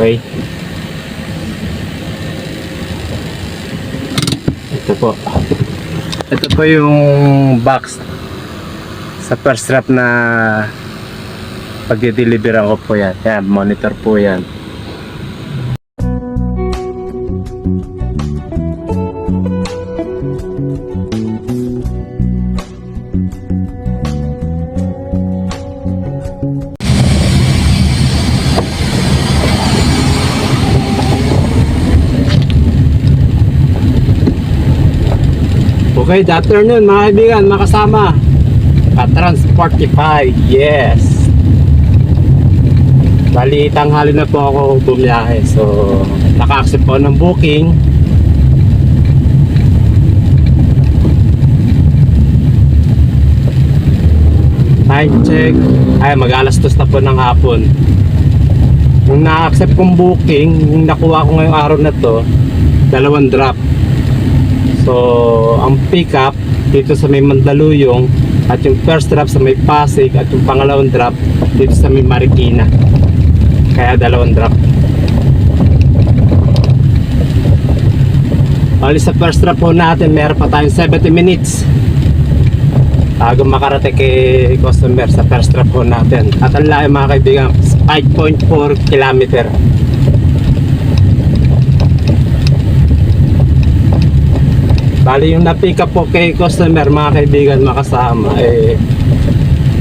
Okay. Ito po. Ito po yung box sa first strap na pagde-deliveran ko po yan. Yan, monitor po yan. Okay, good afternoon mga kaibigan, mga kasama Ka-Transportify, yes. Bali, tanghali na po ako bumiyahe. So, naka-accept po ng booking. Time check, ay mag-alas 2 na po ng hapon. Nung na-accept kong booking, yung nakuha ko ngayong araw na to, 2 drop. So, ang pick up dito sa may Mandaluyong at yung first drop sa may Pasig at yung pangalawang drop dito sa may Marikina. Kaya 2 drop. Bali sa first drop po natin, meron pa tayong 70 minutes bago makarating kay customer sa first drop po natin. At ang layo mga kaibigan, 5.4 kilometer. Bali yung na-pick up po kay customer mga kaibigan, makasama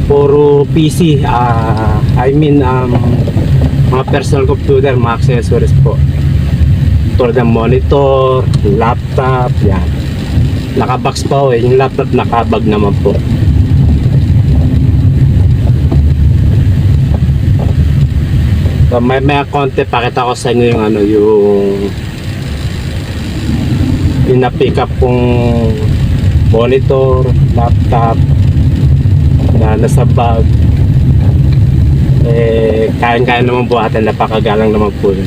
puro PC, mga personal computer, mga accessories po. Tulad ng monitor, laptop, yan. Nakabox po yung laptop nakabag naman po. So, may konti pakita ko sa inyo yung yung na-pick up kong monitor, laptop na nasa bag. Kaya naman buhatan, napakagalang naman po yun.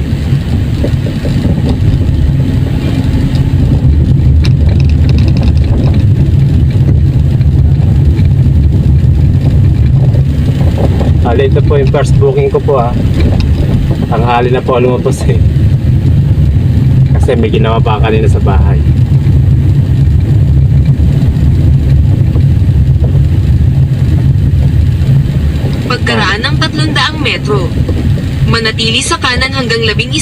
Ito po yung first booking ko po tanghali na po lumabas kasi may ginawa pa kanina sa bahay. Pagkaraan ng 300 metro, manatili sa kanan hanggang 11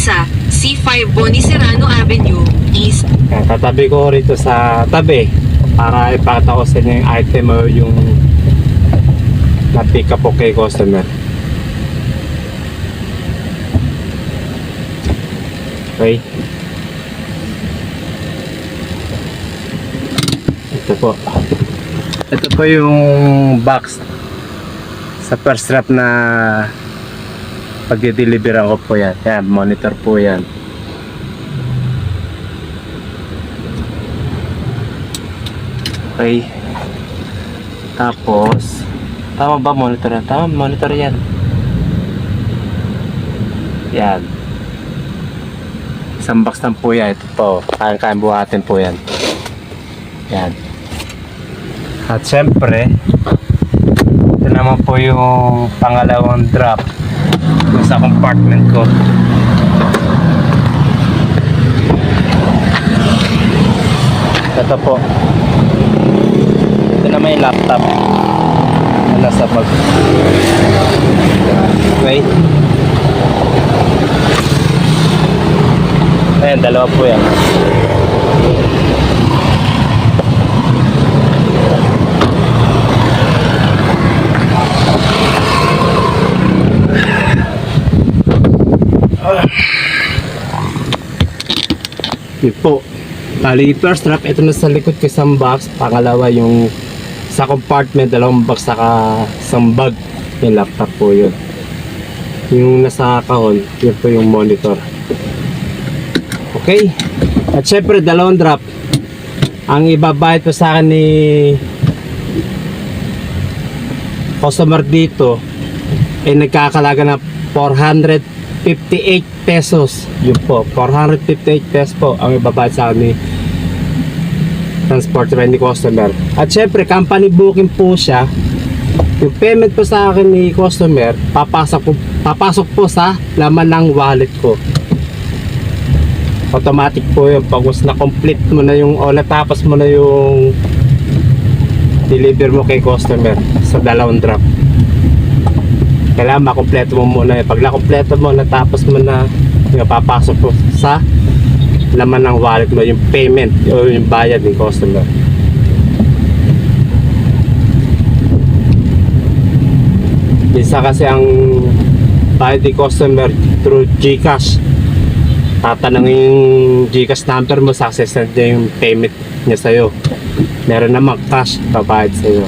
C5 Boni Serrano Avenue East. Tatabi ko rito sa tabi para ipakita ko sa inyo yung item o yung na-pick up po kay customer. Okay. Ito po yung box sa first strap na pagde-deliveran ko po yan. Yan, monitor po yan. Okay. Tapos tama ba monitor yan? Tama, monitor yan. Yan. Isang box lang po yan. Ito po. Kaya buhatin po yan. Yan. At syempre, ito naman po yung pangalawang drop sa compartment ko. Ito po. Ito naman yung laptop. Nasa bag. Okay. Ayan, 2 po yan. Yun po. Bali, first strap, ito na sa likod ko isang box. Pangalawa yung sa compartment, 2 box saka isang bag. Yung laptop po yun. Yung nasa kahon, yun po yung monitor. Okay. At syempre 2 drop. Ang ibabayad po sa akin ni customer dito ay nagkakalaga na 458 pesos. Yun po, 458 pesos po ang ibabayad sa akin ni Transportify ni customer. At syempre company booking po siya. Yung payment po sa akin ni customer, papasa ko papasok po sa laman ng wallet ko. Automatic po yun. Pag na complete mo na yung o natapos mo na yung deliver mo kay customer sa 2 drop, kailangan makompleto mo muna. Pag nakompleto mo, natapos mo na, yung papasok po sa laman ng wallet mo yung payment o yung bayad ng customer. Isa kasi ang bayad ng customer through GCash. Tatanungin yung GCash number mo, success na yung payment niya sa'yo. Meron naman cash pabayad sa'yo.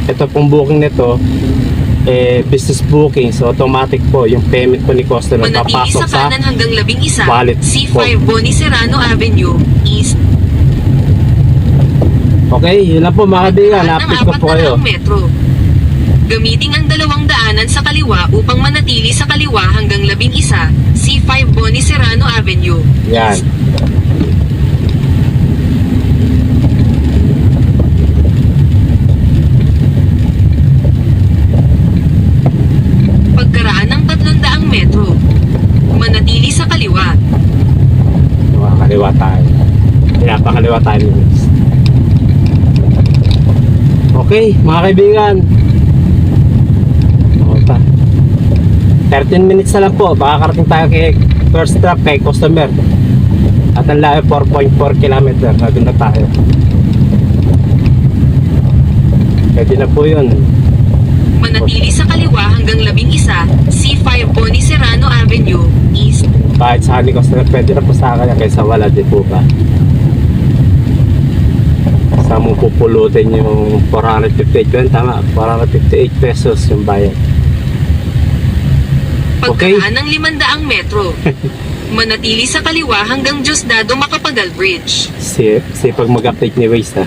Ito pong booking nito, business booking, so automatic po yung payment po ni customer Manatili papasok sa sa kanan hanggang 11, wallet C5 po. Boni Serrano Avenue, East. Okay, yun lang po mga kaibigan, Pagkaraan ng na-update ko po kayo. 4 metro. Gamitin ang 2 daanan sa kaliwa upang manatili sa kaliwa hanggang 11, C5 Boni Serrano Avenue, Yan. East. Pagkaraan ng 300 metro. Manatili sa kaliwa. Makakaliwa tayo. Pinapakaliwa tayo ni Luis. Okay, mga kaibigan. Okay pa. 13 minutes na lang po. Makakarating tayo kay first stop kay customer. At ang layo 4.4 km. Nandun na tayo. Pwede na po yun. Manatili sa kaliwa hanggang 11, C5 Boni Serrano Avenue, East. Kahit sa ni customer, pwede na po sa akin kaysa wala, di po ba? Sa mo pupulutin yung 458 yun, tama, 458 pesos yung bayad. Okay. Pagkaraan ng 500 metro. Manatili sa kaliwa hanggang Diosdado Macapagal Bridge. Pag mag-update ni Waze ha.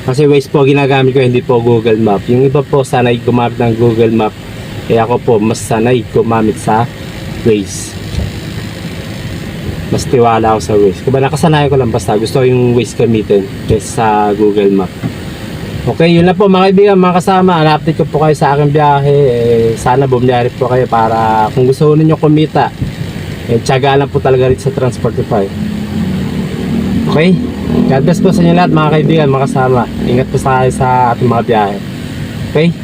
Kasi Waze po ginagamit ko, hindi po Google Map. Yung iba po sanay gumamit ng Google Map, kaya ako po mas sanay gumamit sa Waze. Mas tiwala ako sa Waze. Kaya nakasanayan ko lang, basta gusto ko yung Waze gamitin kaysa sa Google Map. Okay, yun lang po mga kaibigan, mga kasama. Update ko po kayo sa aking biyahe. Sana bumiyari po kayo para kung gusto niyo kumita, tiyaga lang po talaga rin sa Transportify. Okay? God bless po sa inyo lahat mga kaibigan, mga kasama. Ingat po sa ating mga biyahe. Okay?